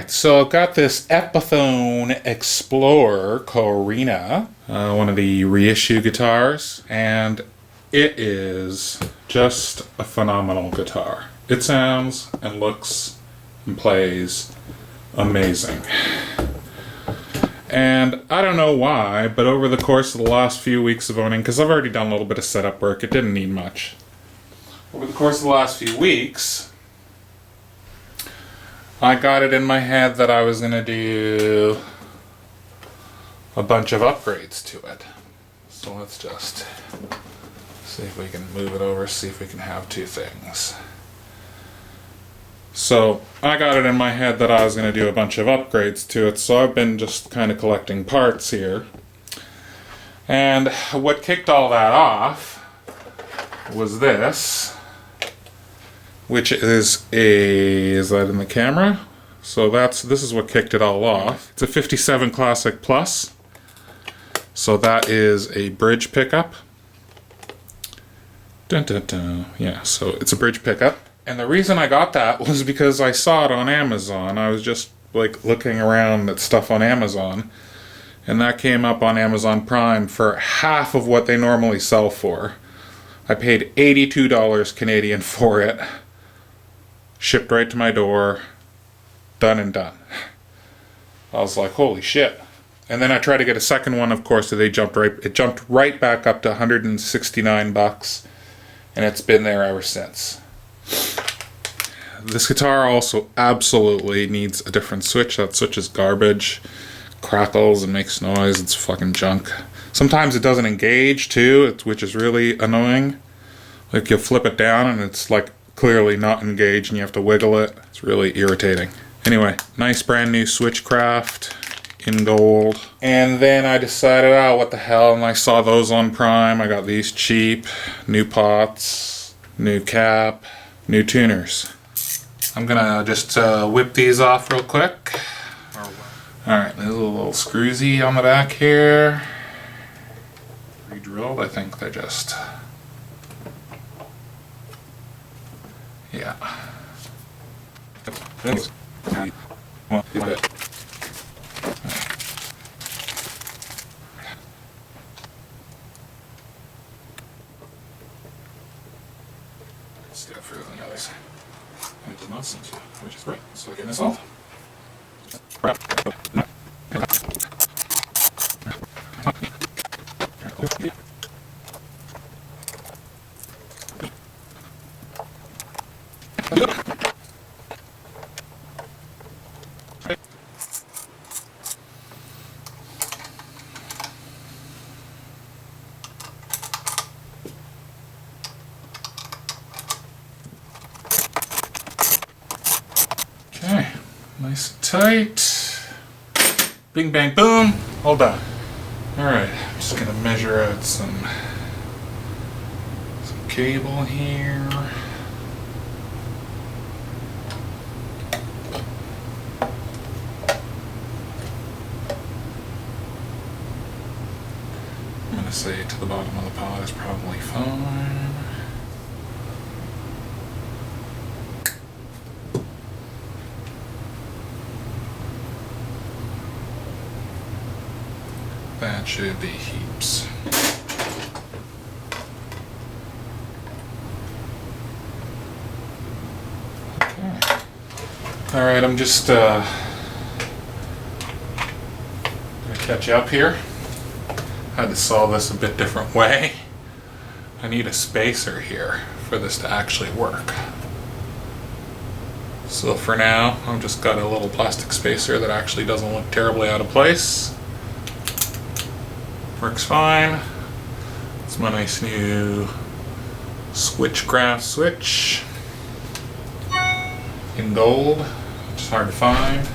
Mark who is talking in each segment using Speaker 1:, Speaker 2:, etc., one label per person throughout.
Speaker 1: Alright, so I've got this Epiphone Explorer Korina, one of the reissue guitars, and it is just a phenomenal guitar. It sounds and looks and plays amazing. And I don't know why, but over the course of the last few weeks of owning, because I've already done a little bit of setup work, it didn't need much. Over the course of the last few weeks, I got it in my head that I was going to do a bunch of upgrades to it. So let's just see if we can move it over, see if we can have two things. So I got it in my head that I was going to do a bunch of upgrades to it, so I've been just kind of collecting parts here. And what kicked all that off was this, which is is that in the camera? So this is what kicked it all off. It's a 57 Classic Plus. So that is a bridge pickup. Dun, dun, dun. Yeah, so it's a bridge pickup. And the reason I got that was because I saw it on Amazon. I was just like looking around at stuff on Amazon, and that came up on Amazon Prime for half of what they normally sell for. I paid $82 Canadian for it. Shipped right to my door. Done and done. I was like, holy shit. And then I tried to get a second one, of course, so it jumped right back up to $169, and it's been there ever since. This guitar also absolutely needs a different switch. That switch is garbage, crackles and makes noise. It's fucking junk. Sometimes it doesn't engage too, which is really annoying. Like you'll flip it down and it's like clearly not engaged and you have to wiggle it. It's really irritating. Anyway, nice brand new Switchcraft in gold. And then I decided, oh, what the hell, and I saw those on Prime. I got these cheap, new pots, new cap, new tuners. I'm gonna just whip these off real quick. Alright, there's a little screws-y on the back here. Re-drilled, I think they're just... yeah. Let's go through the nose. It did not seem to, which is great. So again, this off. Okay, nice and tight. Bing, bang, boom, all done. Alright, I'm just gonna measure out some cable here. I'm gonna say to the bottom of the pod is probably fine. That should be heaps. Okay. Alright, I'm just gonna catch you up here. I had to solve this a bit different way. I need a spacer here for this to actually work. So for now, I've just got a little plastic spacer that actually doesn't look terribly out of place. Works fine. It's my nice new Switchcraft Switch in gold, which is hard to find.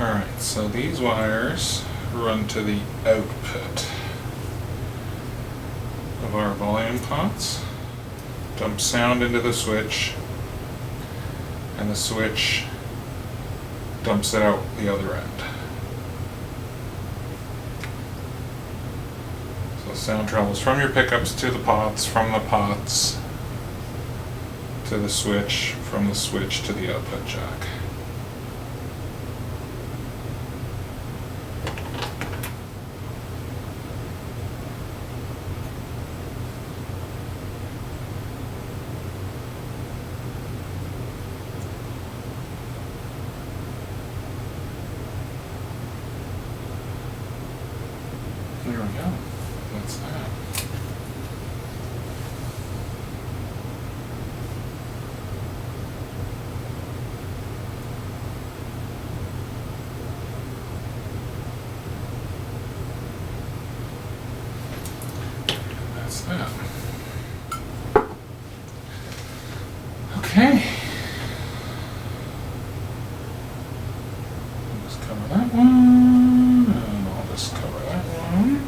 Speaker 1: Alright, so these wires run to the output of our volume pots, dump sound into the switch, and the switch dumps it out the other end. So sound travels from your pickups to the pots, from the pots to the switch, from the switch to the output jack. There we go. That's that. That's that. Okay. Just cover that one, and I'll just cover that one.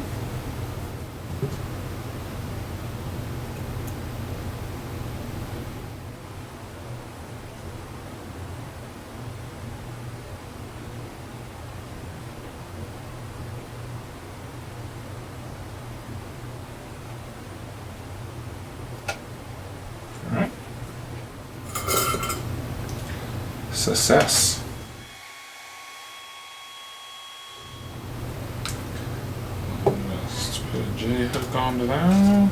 Speaker 1: All right. Success. Just put a J hook onto that.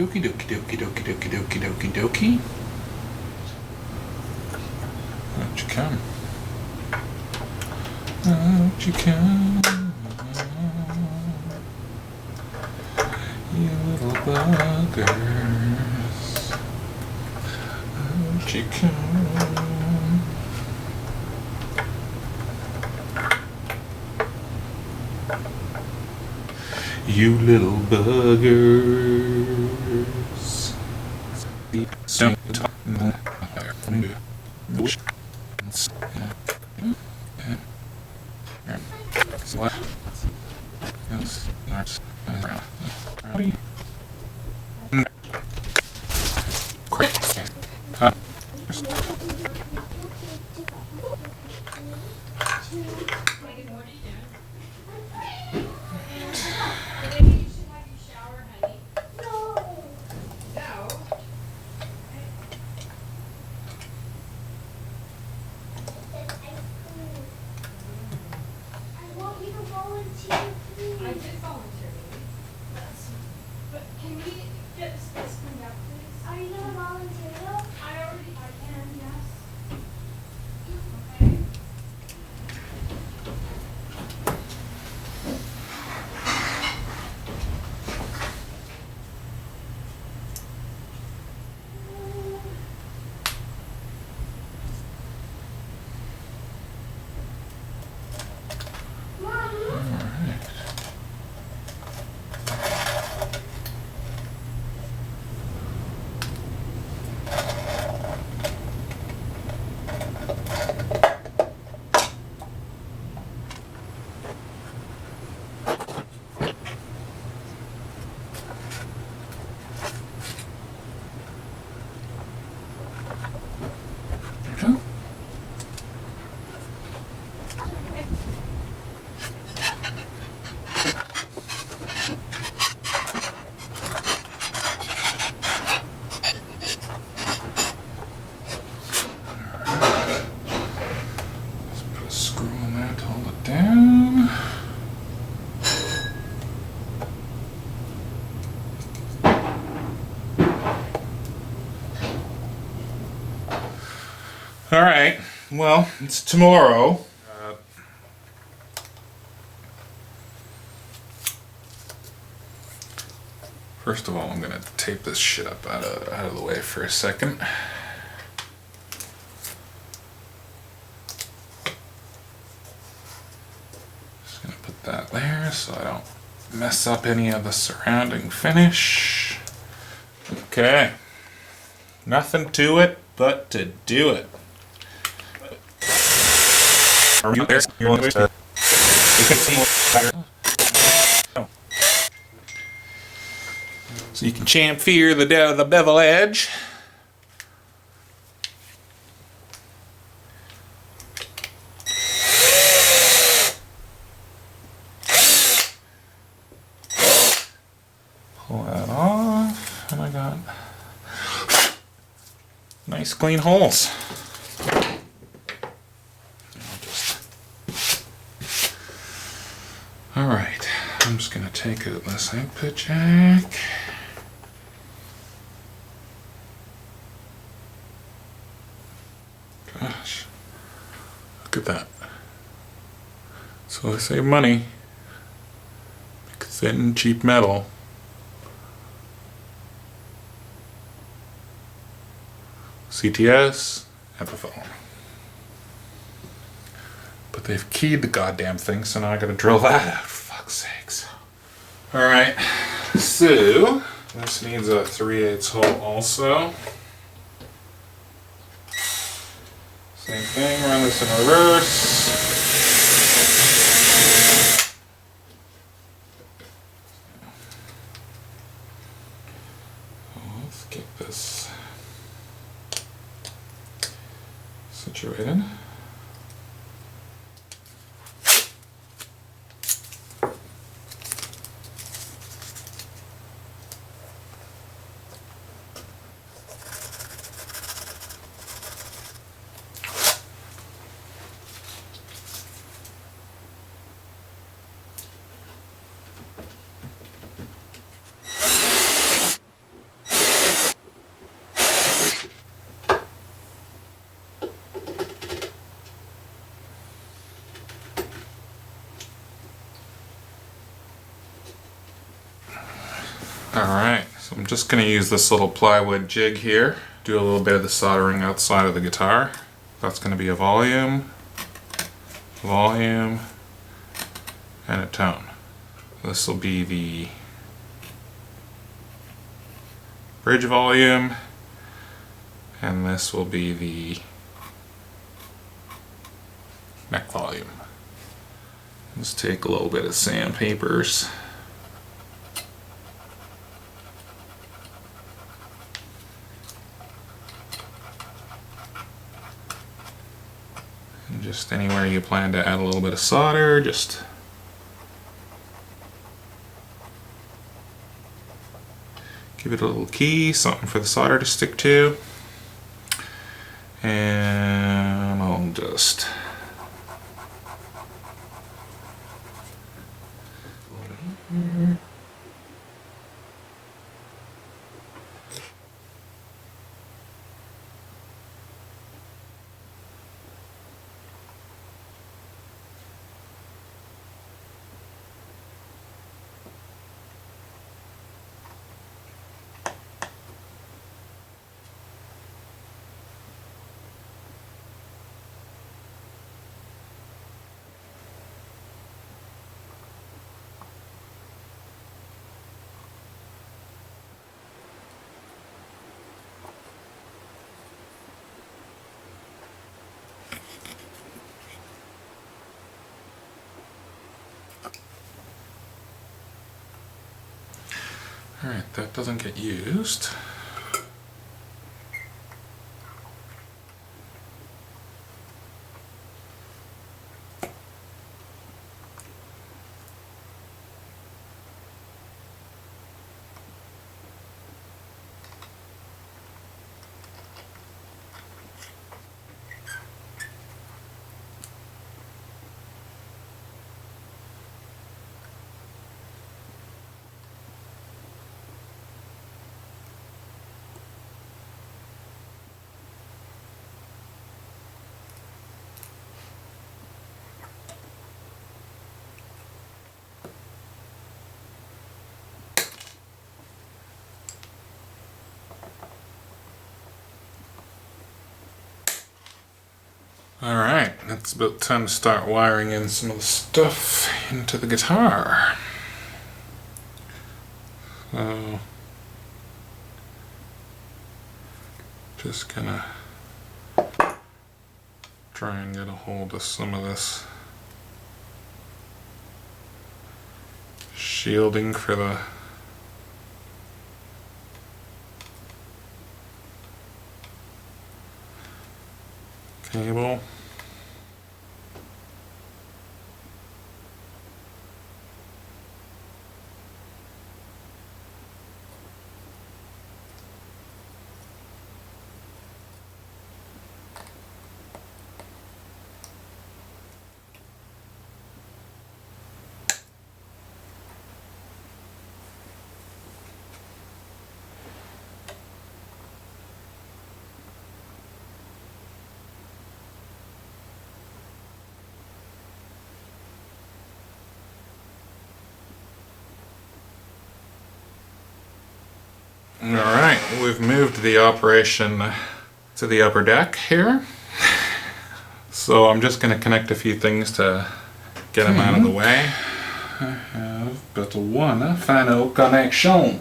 Speaker 1: Okie dokie dokie dokie dokie dokie dokie dokie. Out you come. Out you come. You little buggers. Out you come. You little buggers. All right, well, it's tomorrow. First of all, I'm gonna tape this shit up out of the way for a second. Gonna put that there so I don't mess up any of the surrounding finish. Okay, nothing to it but to do it. So you can chamfer the bevel edge. Pull that off, and I got nice clean holes. Alright, I'm just going to take out this output jack. Gosh, look at that. So I save money because thin, cheap metal. CTS, Epiphone. But they've keyed the goddamn thing, so now I gotta drill that out, for fuck's sakes. Alright, so this needs a 3/8 hole also. Same thing, run this in reverse. Let's get this situated. Alright, so I'm just going to use this little plywood jig here, do a little bit of the soldering outside of the guitar. That's going to be a volume, and a tone. This will be the bridge volume, and this will be the neck volume. Let's take a little bit of sandpapers. Just anywhere you plan to add a little bit of solder, just give it a little key, something for the solder to stick to. And I'll just Alright, that doesn't get used. Alright, it's about time to start wiring in some of the stuff into the guitar. So, just gonna try and get a hold of some of this shielding for the cable. Alright, we've moved the operation to the upper deck here. So I'm just going to connect a few things to get them out of the way. I have but one final connection.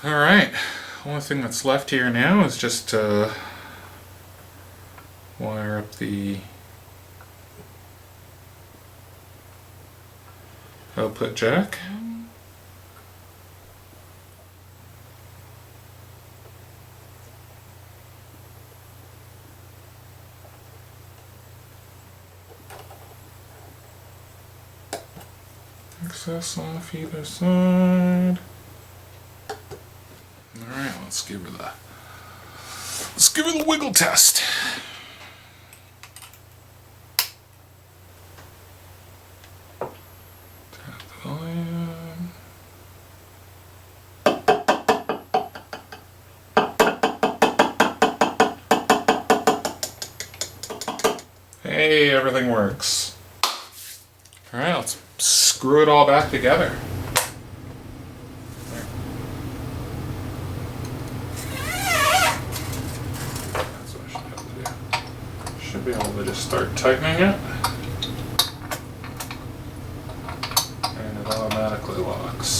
Speaker 1: Alright, only thing that's left here now is just to wire up the output jack. Access off either side. Alright, let's give her the wiggle test. Tap the volume. Hey, everything works. Alright, let's screw it all back together. Should be able to just start tightening it, and it automatically locks.